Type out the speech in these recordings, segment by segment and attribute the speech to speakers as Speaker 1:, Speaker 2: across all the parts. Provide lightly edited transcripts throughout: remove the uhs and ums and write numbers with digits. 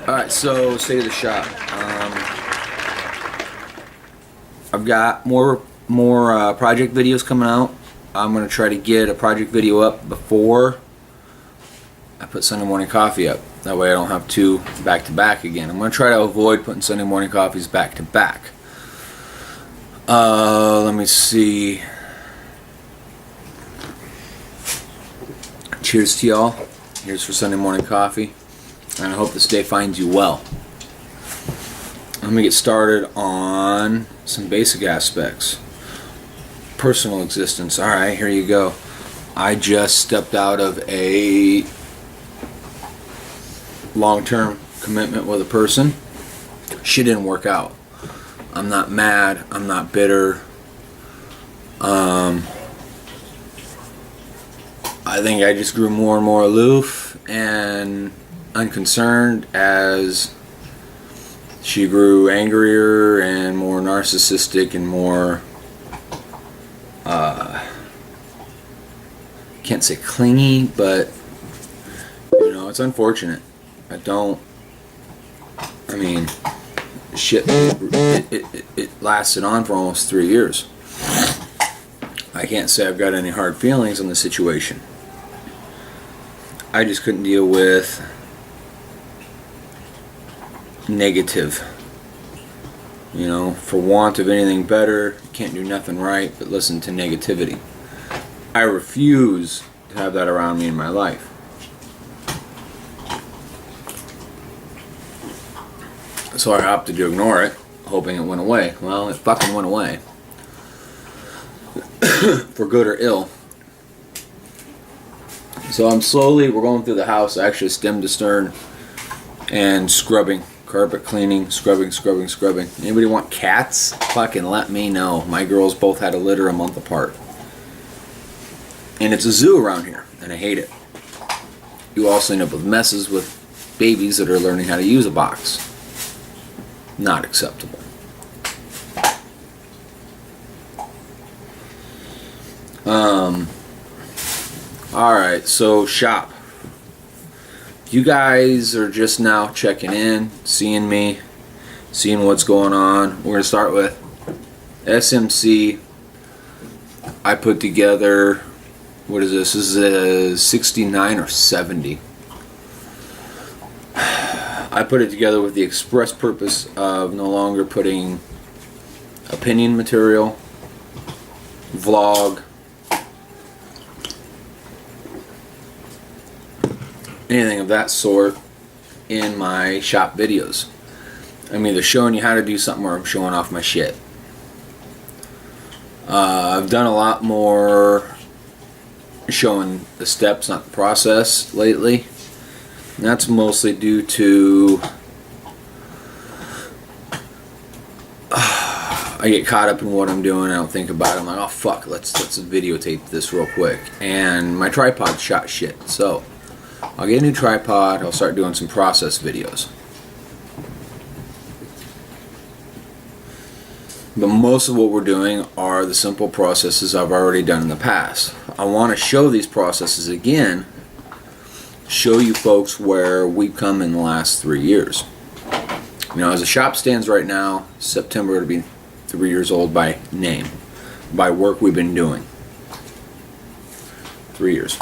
Speaker 1: Alright, so state of the shop. I've got more project videos coming out. I'm going to try to get a project video up before I put Sunday morning coffee up. That way I don't have two back to back again. I'm going to try to avoid putting Sunday morning coffees back to back. Let me see. Cheers to y'all. Here's for Sunday morning coffee. And I hope this day finds you well. Let me get started on some basic aspects. Personal existence. Alright, here you go. I just stepped out of a long-term commitment with a person. She didn't work out. I'm not mad. I'm not bitter. I think I just grew more and more aloof and unconcerned as she grew angrier and more narcissistic and more can't say clingy, but you know, it's unfortunate. Shit, it lasted on for almost 3 years. I can't say I've got any hard feelings on the situation. I just couldn't deal with negative. You know, for want of anything better, you can't do nothing right but listen to negativity. I refuse to have that around me in my life. So I opted to ignore it, hoping it went away. Well, it fucking went away. For good or ill. So we're going through the house, actually stem to stern, and scrubbing. Carpet cleaning, scrubbing. Anybody want cats? Fucking let me know. My girls both had a litter a month apart. And it's a zoo around here, and I hate it. You also end up with messes with babies that are learning how to use a box. Not acceptable. Alright, so shop. You guys are just now checking in, seeing me, seeing what's going on. We're going to start with SMC. I put together, what is this? This is a 69 or 70. I put it together with the express purpose of no longer putting opinion material, vlog, anything of that sort in my shop videos. I'm either showing you how to do something or I'm showing off my shit. I've done a lot more showing the steps, not the process, lately. And that's mostly due to I get caught up in what I'm doing. I don't think about it. I'm like, oh fuck, let's videotape this real quick. And my tripod shot shit. So I'll get a new tripod. I'll start doing some process videos. But most of what we're doing are the simple processes I've already done in the past. I want to show these processes again. Show you folks where we've come in the last 3 years. You know, as the shop stands right now, September it'll be 3 years old by name, by work we've been doing. 3 years.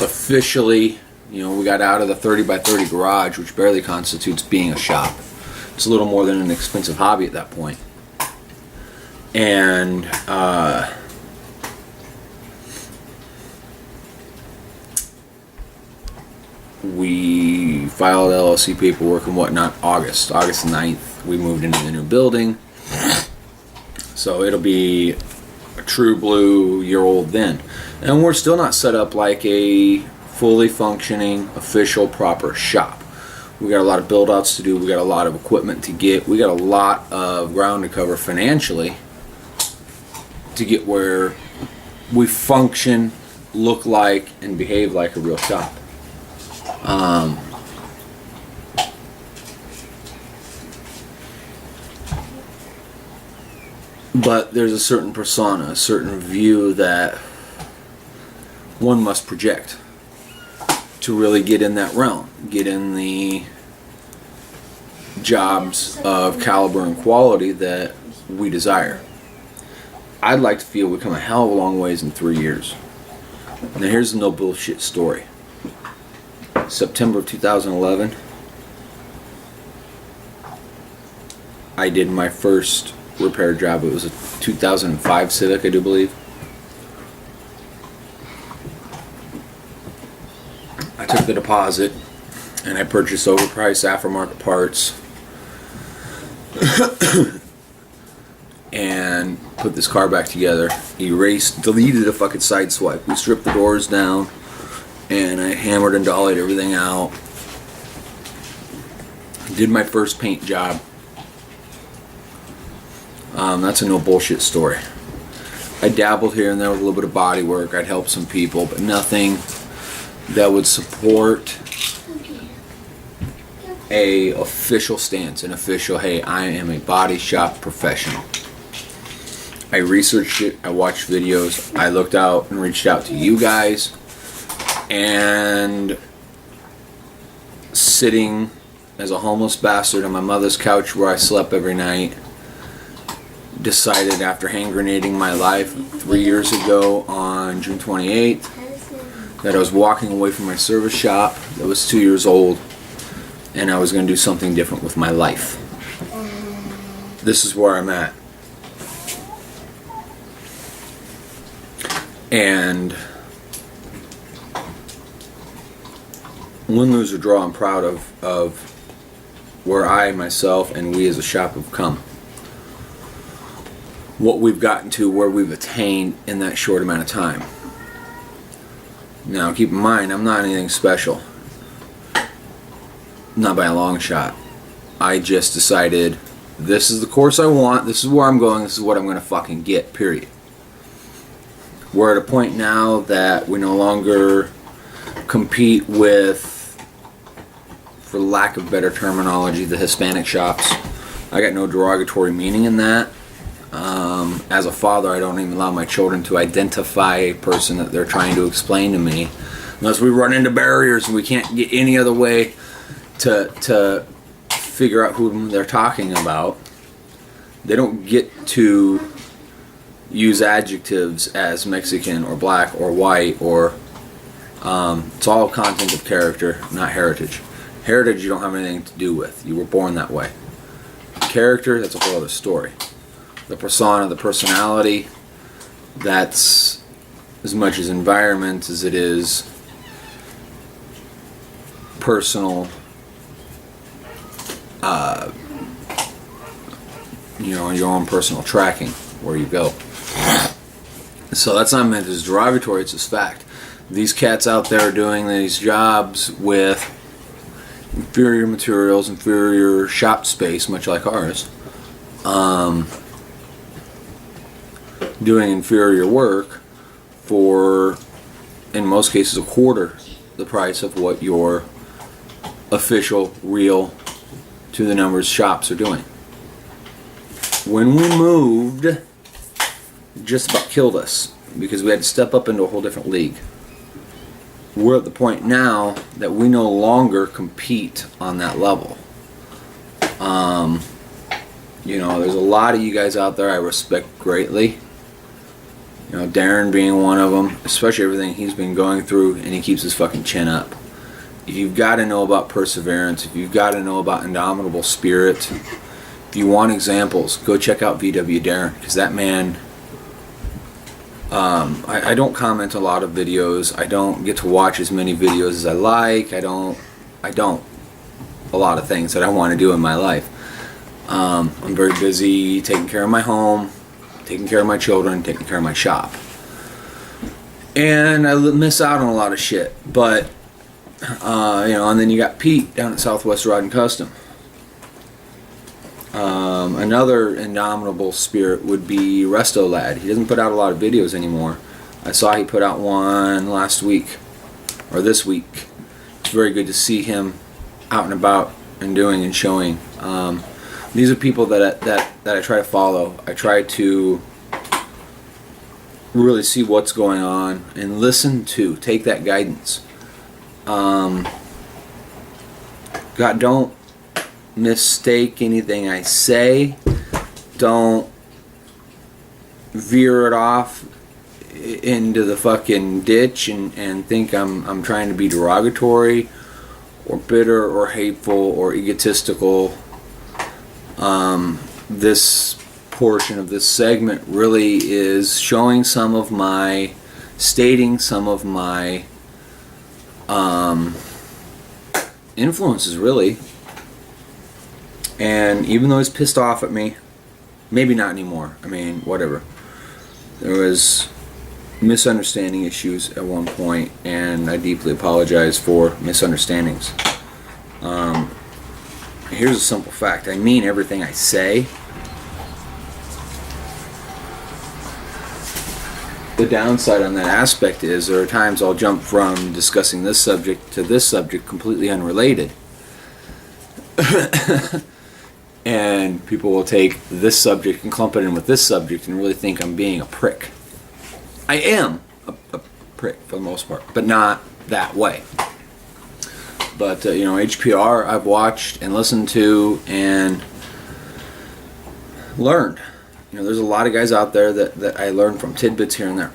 Speaker 1: Officially, you know, we got out of the 30 by 30 garage, which barely constitutes being a shop. It's a little more than an expensive hobby at that point. And we filed LLC paperwork and whatnot August 9th. We moved into the new building. So it'll be a true blue year old then. And we're still not set up like a fully functioning, official, proper shop. We got a lot of build outs to do. We got a lot of equipment to get. We got a lot of ground to cover financially to get where we function, look like, and behave like a real shop. But there's a certain persona, a certain view that one must project. to really get in that realm, get in the jobs of caliber and quality that we desire. I'd like to feel we come a hell of a long ways in 3 years. Now here's the no bullshit story. September of 2011, I did my first repair job. It was a 2005 Civic, I do believe. I took the deposit and I purchased overpriced aftermarket parts and put this car back together. Deleted a fucking side swipe. We stripped the doors down and I hammered and dollied everything out. Did my first paint job. That's a no bullshit story. I dabbled here and there with a little bit of body work. I'd help some people, but nothing that would support a official stance, an official, hey, I am a body shop professional. I researched it, I watched videos, I looked out and reached out to you guys, and sitting as a homeless bastard on my mother's couch where I slept every night, decided after hand grenading my life 3 years ago on June 28th that I was walking away from my service shop that was 2 years old and I was going to do something different with my life. This is where I'm at. And win, lose, or draw, I'm proud of where I, myself, and we as a shop have come. What we've gotten to, where we've attained in that short amount of time. Now, keep in mind, I'm not anything special. Not by a long shot. I just decided, this is the course I want, this is where I'm going, this is what I'm going to fucking get, period. We're at a point now that we no longer compete with, for lack of better terminology, the Hispanic shops. I got no derogatory meaning in that. As a father, I don't even allow my children to identify a person that they're trying to explain to me, unless we run into barriers and we can't get any other way to figure out who they're talking about. They don't get to use adjectives as Mexican or black or white or it's all content of character, not heritage. Heritage you don't have anything to do with. You were born that way. Character, that's a whole other story. The persona, the personality, that's as much as environment as it is personal, your own personal tracking, where you go. So that's not meant as derogatory, it's just fact. These cats out there are doing these jobs with inferior materials, inferior shop space, much like ours. Doing inferior work for, in most cases, a quarter the price of what your official, real, to the numbers shops are doing. When we moved, it just about killed us because we had to step up into a whole different league. We're at the point now that we no longer compete on that level. There's a lot of you guys out there I respect greatly. Darren being one of them, especially everything he's been going through, and he keeps his fucking chin up. If you've got to know about perseverance, if you've got to know about indomitable spirit, if you want examples, go check out VW Darren, because that man, I don't comment a lot of videos. I don't get to watch as many videos as I like. I don't a lot of things that I want to do in my life. I'm very busy taking care of my home, taking care of my children, taking care of my shop. And I miss out on a lot of shit. But, and then you got Pete down at Southwest Rod and Custom. Another indomitable spirit would be Resto Lad. He doesn't put out a lot of videos anymore. I saw he put out one last week, or this week. It's very good to see him out and about and doing and showing. These are people that I try to follow. I try to really see what's going on and listen to, take that guidance. God, don't mistake anything I say. Don't veer it off into the fucking ditch and think I'm trying to be derogatory or bitter or hateful or egotistical. This portion of this segment really is stating some of my influences, really. And even though he's pissed off at me, maybe not anymore. I mean, whatever. There was misunderstanding issues at one point, and I deeply apologize for misunderstandings. Here's a simple fact. I mean everything I say. The downside on that aspect is there are times I'll jump from discussing this subject to this subject completely unrelated. And people will take this subject and clump it in with this subject and really think I'm being a prick. I am a prick for the most part, but not that way. But, HPR I've watched and listened to and learned. There's a lot of guys out there that I learned from, tidbits here and there.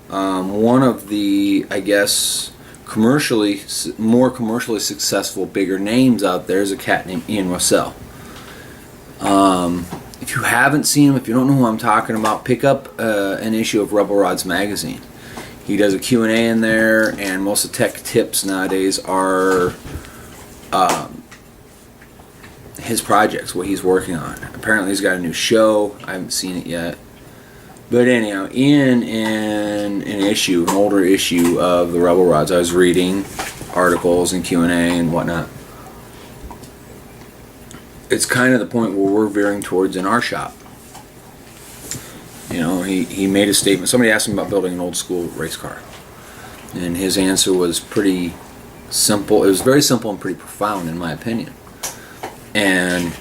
Speaker 1: One of the, I guess, more commercially successful, bigger names out there is a cat named Ian Russell. If you haven't seen him, if you don't know who I'm talking about, pick up an issue of Rebel Rods magazine. He does a Q&A in there, and most of tech tips nowadays are his projects, what he's working on. Apparently he's got a new show. I haven't seen it yet. But anyhow, in an older issue of the Rebel Rods, I was reading articles and Q&A and whatnot. It's kind of the point where we're veering towards in our shop. He made a statement. Somebody asked him about building an old school race car. And his answer was pretty simple. It was very simple and pretty profound in my opinion. And,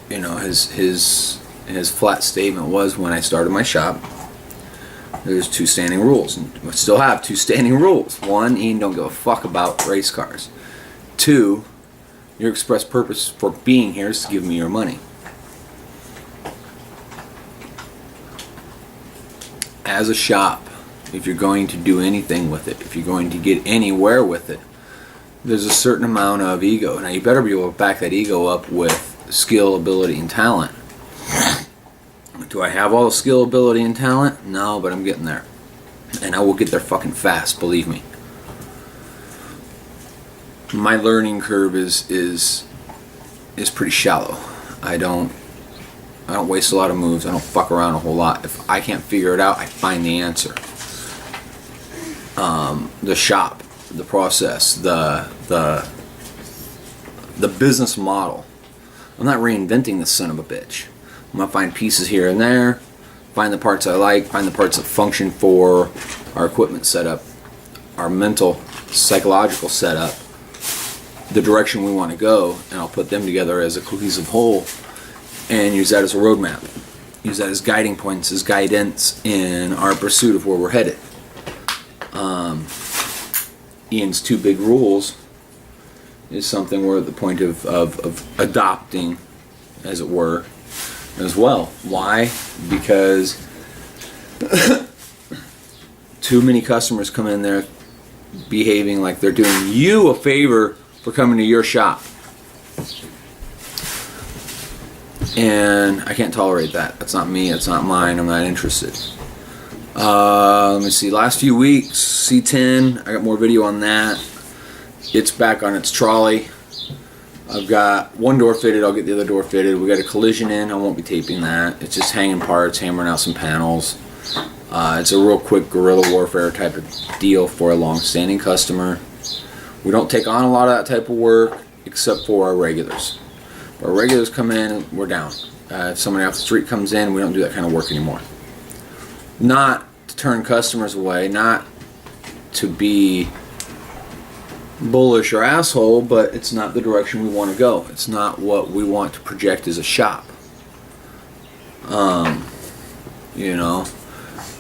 Speaker 1: his flat statement was, when I started my shop, there's 2 standing rules. And we still have 2 standing rules. 1, Ian don't give a fuck about race cars. 2, your express purpose for being here is to give me your money. As a shop, if you're going to do anything with it, if you're going to get anywhere with it, there's a certain amount of ego. Now you better be able to back that ego up with skill, ability, and talent. Do I have all the skill, ability, and talent? No, but I'm getting there. And I will get there fucking fast, believe me. My learning curve is pretty shallow. I don't waste a lot of moves. I don't fuck around a whole lot. If I can't figure it out, I find the answer. The shop, the process, the business model. I'm not reinventing this son of a bitch. I'm gonna find pieces here and there, find the parts I like, find the parts that function for our equipment setup, our mental, psychological setup, the direction we want to go, and I'll put them together as a cohesive whole and use that as a roadmap. Use that as guiding points, as guidance in our pursuit of where we're headed. Ian's 2 big rules is something we're at the point of adopting, as it were, as well. Why? Because too many customers come in there behaving like they're doing you a favor for coming to your shop. And I can't tolerate that. That's not me, it's not mine, I'm not interested. Let me see, last few weeks, C10, I got more video on that. It's back on its trolley. I've got 1 door fitted, I'll get the other door fitted. We got a collision in, I won't be taping that. It's just hanging parts, hammering out some panels. It's a real quick guerrilla warfare type of deal for a long-standing customer. We don't take on a lot of that type of work, except for our regulars. Our regulars come in, we're down. If somebody off the street comes in, we don't do that kind of work anymore. Not to turn customers away, not to be bullish or asshole, but it's not the direction we want to go. It's not what we want to project as a shop.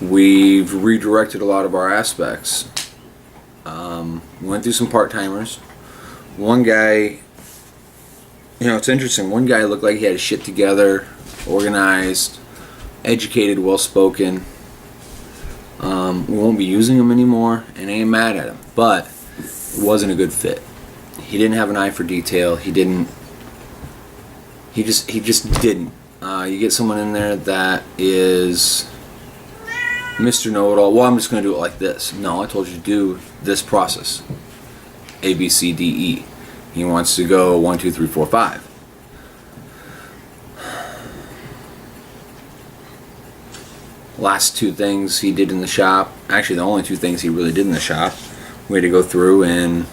Speaker 1: We've redirected a lot of our aspects We went through some part-timers. One guy, it's interesting. One guy looked like he had his shit together, organized, educated, well-spoken. We won't be using him anymore, and I ain't mad at him, but it wasn't a good fit. He didn't have an eye for detail. He just didn't. You get someone in there that is Mr. Know-It-All. Well, I'm just going to do it like this. No, I told you to do this process. A, B, C, D, E. He wants to go 1, 2, 3, 4, 5. Last two things he did in the shop, actually the only two things he really did in the shop, we had to go through and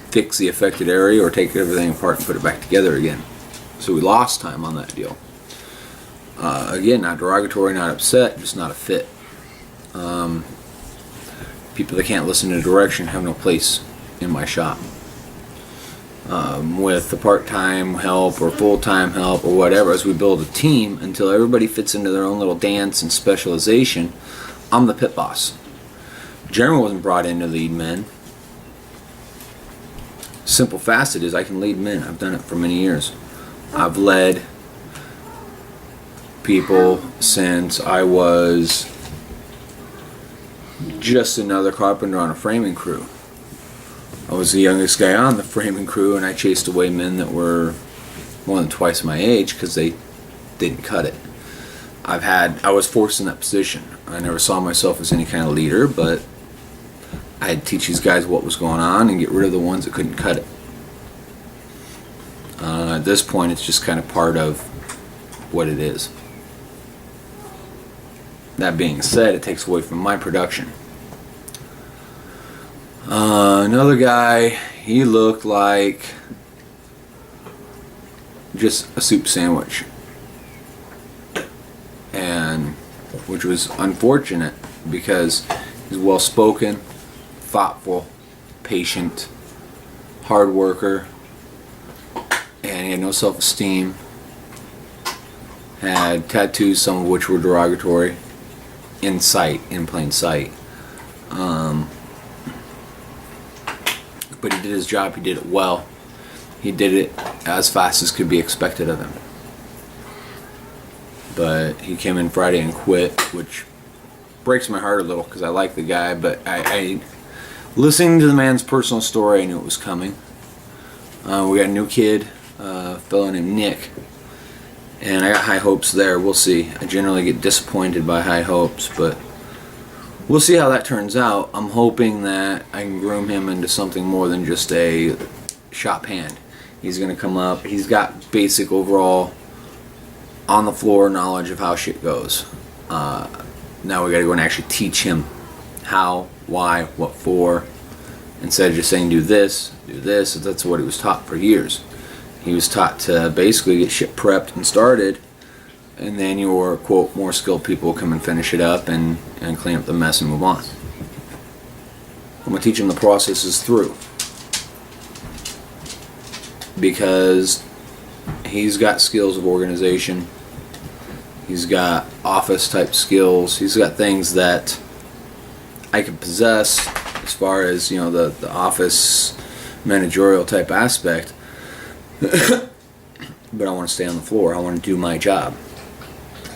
Speaker 1: fix the affected area or take everything apart and put it back together again. So we lost time on that deal. Again, not derogatory, not upset, just not a fit. People that can't listen to direction have no place in my shop. With the part-time help or full-time help or whatever, as we build a team until everybody fits into their own little dance and specialization, I'm the pit boss. Jeremy wasn't brought in to lead men. Simple facet is I can lead men. I've done it for many years. I've led people since I was just another carpenter on a framing crew. I was the youngest guy on the framing crew, and I chased away men that were more than twice my age because they didn't cut it. I was forced in that position. I never saw myself as any kind of leader, but I had to teach these guys what was going on and get rid of the ones that couldn't cut it. At this point, it's just kind of part of what it is. That being said, it takes away from my production. Another guy, he looked like just a soup sandwich, and which was unfortunate because he's well spoken, thoughtful, patient, hard worker, and he had no self-esteem, had tattoos, some of which were derogatory, in plain sight. But he did his job, he did it well. He did it as fast as could be expected of him. But he came in Friday and quit, which breaks my heart a little because I like the guy, but I listening to the man's personal story, I knew it was coming. We got a new kid, a fellow named Nick, and I got high hopes there. We'll see. I generally get disappointed by high hopes, but we'll see how that turns out. I'm hoping that I can groom him into something more than just a shop hand. He's going to come up. He's got basic overall on the floor knowledge of how shit goes. Now we got to go and actually teach him how, why, what for, instead of just saying do this. That's what he was taught for years. He was taught to basically get shit prepped and started, and then your, quote, more skilled people will come and finish it up and clean up the mess and move on. I'm going to teach him the processes through, because he's got skills of organization, he's got office type skills, he's got things that I can possess as far as, the office managerial type aspect. But I want to stay on the floor. I want to do my job.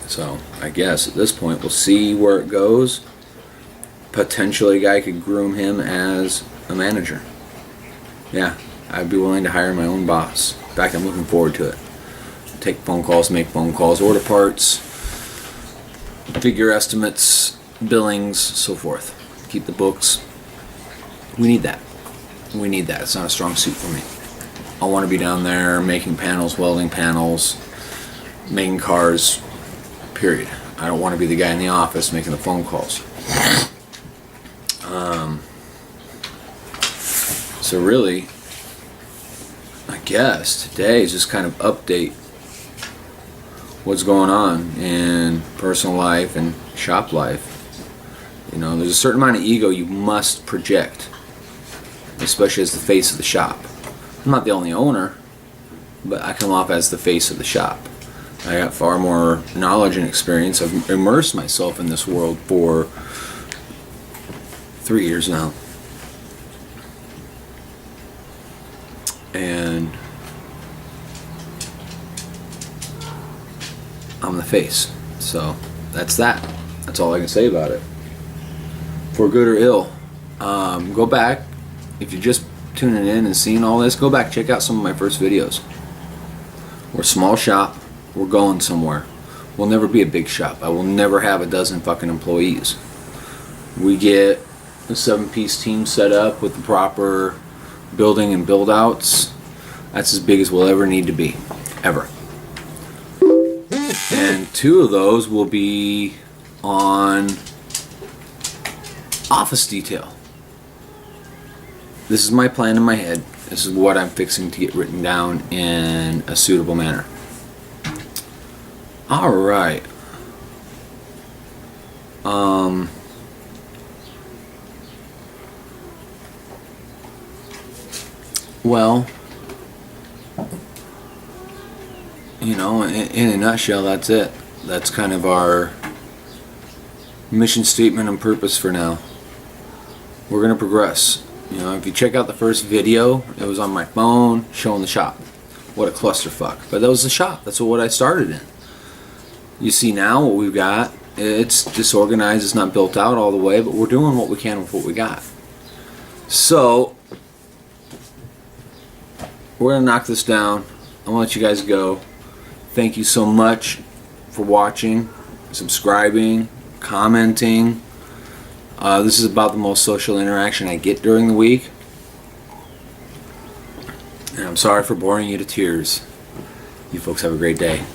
Speaker 1: So I guess at this point we'll see where it goes. Potentially a guy could groom him as a manager. Yeah, I'd be willing to hire my own boss. In fact, I'm looking forward to it. Take phone calls, make phone calls, order parts, figure estimates, billings, so forth. Keep the books. We need that. It's not a strong suit for me. I want to be down there making panels, welding panels, making cars, period. I don't want to be the guy in the office making the phone calls. So really, I guess today is just kind of update what's going on in personal life and shop life. There's a certain amount of ego you must project, especially as the face of the shop. I'm not the only owner, but I come off as the face of the shop. I got far more knowledge and experience. I've immersed myself in this world for 3 years now. And I'm the face. So that's that. That's all I can say about it. For good or ill, go back. If you're just tuning in and seeing all this, go back, check out some of my first videos. We're a small shop. We're going somewhere. We'll never be a big shop. I will never have a dozen fucking employees. We get a 7-piece team set up with the proper building and build outs. That's as big as we'll ever need to be. Ever. And 2 of those will be on office detail. This is my plan in my head. This is what I'm fixing to get written down in a suitable manner. Alright. Well, you know, in a nutshell, that's it. That's kind of our mission statement and purpose for now. We're going to progress. You know, if you check out the first video, it was on my phone showing the shop. What a clusterfuck. But that was the shop. That's what I started in. You see now what we've got. It's disorganized. It's not built out all the way, but we're doing what we can with what we got. So, we're going to knock this down. I'm going to let you guys go. Thank you so much for watching, subscribing, commenting. This is about the most social interaction I get during the week. And I'm sorry for boring you to tears. You folks have a great day.